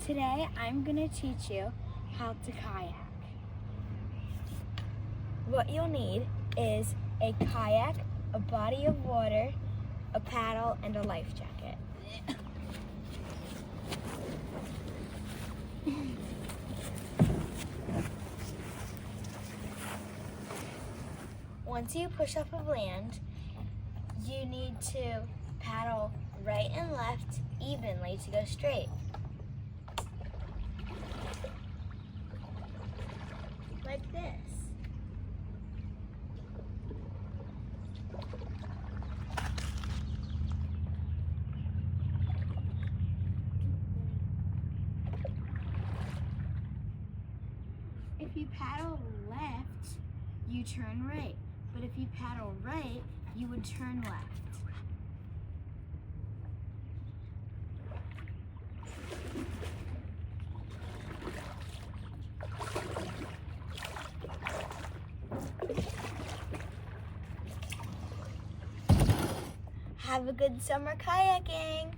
Today I'm going to teach you how to kayak. What you'll need is a kayak, a body of water, a paddle, and a life jacket. Once you push up of land, you need to paddle right and left evenly to go straight. Like this. If you paddle left, you turn right. But if you paddle right, you would turn left. Have a good summer kayaking!